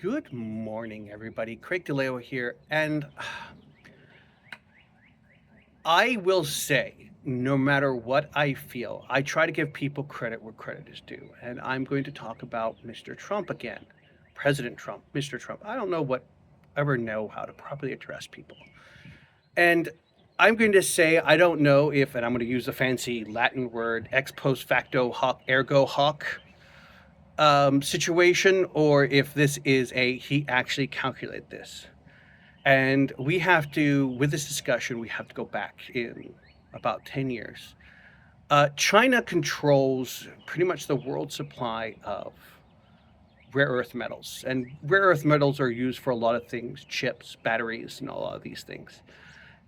Good morning, everybody. Craig DeLeo here, and I will say, no matter what I feel, I try to give people credit where credit is due, and I'm going to talk about Mr. Trump again. President Trump, Mr. Trump. I don't ever know how to properly address people. And I'm going to say, I don't know if, and I'm going to use the fancy Latin word, ex post facto hoc ergo hoc situation, or if this is he actually calculated this. And we have to, with this discussion, we have to go back in about 10 years. China controls pretty much the world supply of rare earth metals. And rare earth metals are used for a lot of things, chips, batteries, and a lot of these things.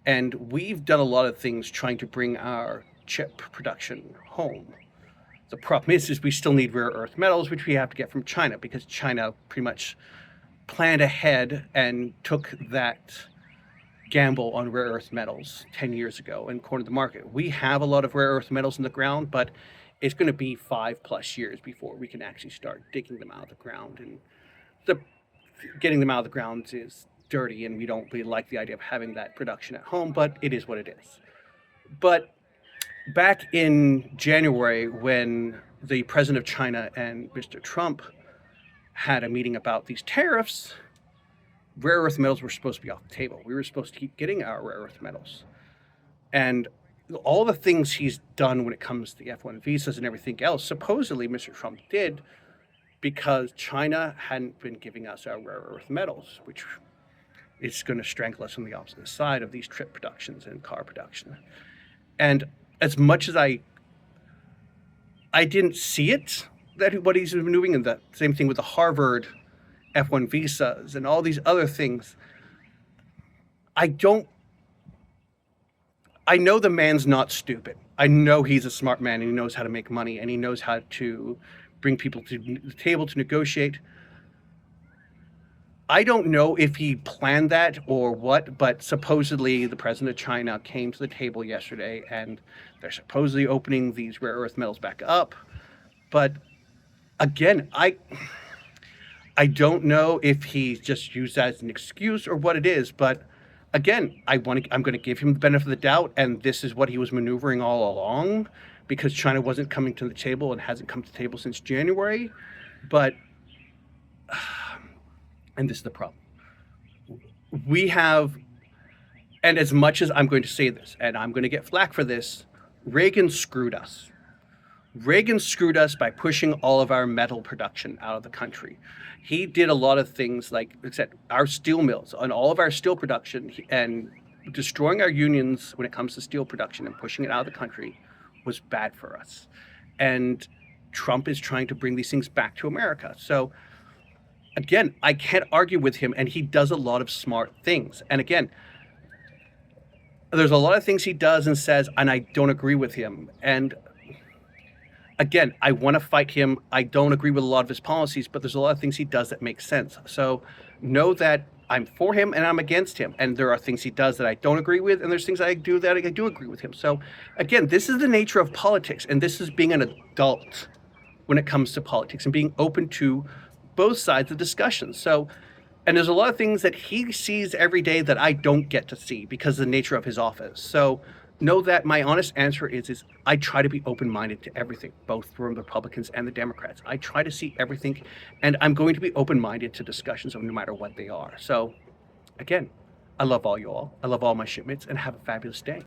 And we've done a lot of things trying to bring our chip production home. The problem is we still need rare earth metals, which we have to get from China, because China pretty much planned ahead and took that gamble on rare earth metals 10 years ago and cornered the market. We have a lot of rare earth metals in the ground, but it's going to be 5+ years before we can actually start digging them out of the ground. And getting them out of the ground is dirty, and we don't really like the idea of having that production at home, but it is what it is. But back in January, when the president of China and Mr. Trump had a meeting about these tariffs, rare earth metals were supposed to be off the table. We were supposed to keep getting our rare earth metals. And all the things he's done when it comes to the F1 visas and everything else, supposedly Mr. Trump did because China hadn't been giving us our rare earth metals, which is going to strangle us on the opposite side of these chip productions and car production. And as much as I didn't see it, that what he's been doing, and the same thing with the Harvard F1 visas and all these other things, I know the man's not stupid. I know he's a smart man, and he knows how to make money, and he knows how to bring people to the table to negotiate. I don't know if he planned that or what, but supposedly the president of China came to the table yesterday, and they're supposedly opening these rare earth metals back up. But again, I don't know if he just used that as an excuse or what it is. But again, I'm going to give him the benefit of the doubt, and this is what he was maneuvering all along, because China wasn't coming to the table and hasn't come to the table since January. But and this is the problem. We have, and as much as I'm going to say this, and I'm going to get flack for this, Reagan screwed us. Reagan screwed us by pushing all of our metal production out of the country. He did a lot of things like our steel mills and all of our steel production, and destroying our unions when it comes to steel production and pushing it out of the country was bad for us. And Trump is trying to bring these things back to America. So again, I can't argue with him, and he does a lot of smart things. And again, there's a lot of things he does and says, and I don't agree with him. And again, I want to fight him. I don't agree with a lot of his policies, but there's a lot of things he does that make sense. So know that I'm for him and I'm against him. And there are things he does that I don't agree with, and there's things I do that I do agree with him. So again, this is the nature of politics, and this is being an adult when it comes to politics and being open to both sides of discussion. So, and there's a lot of things that he sees every day that I don't get to see because of the nature of his office. So know that my honest answer is I try to be open-minded to everything, both from the Republicans and the Democrats. I try to see everything, and I'm going to be open-minded to discussions of no matter what they are. So again, I love all you all. I love all my shipmates, and have a fabulous day.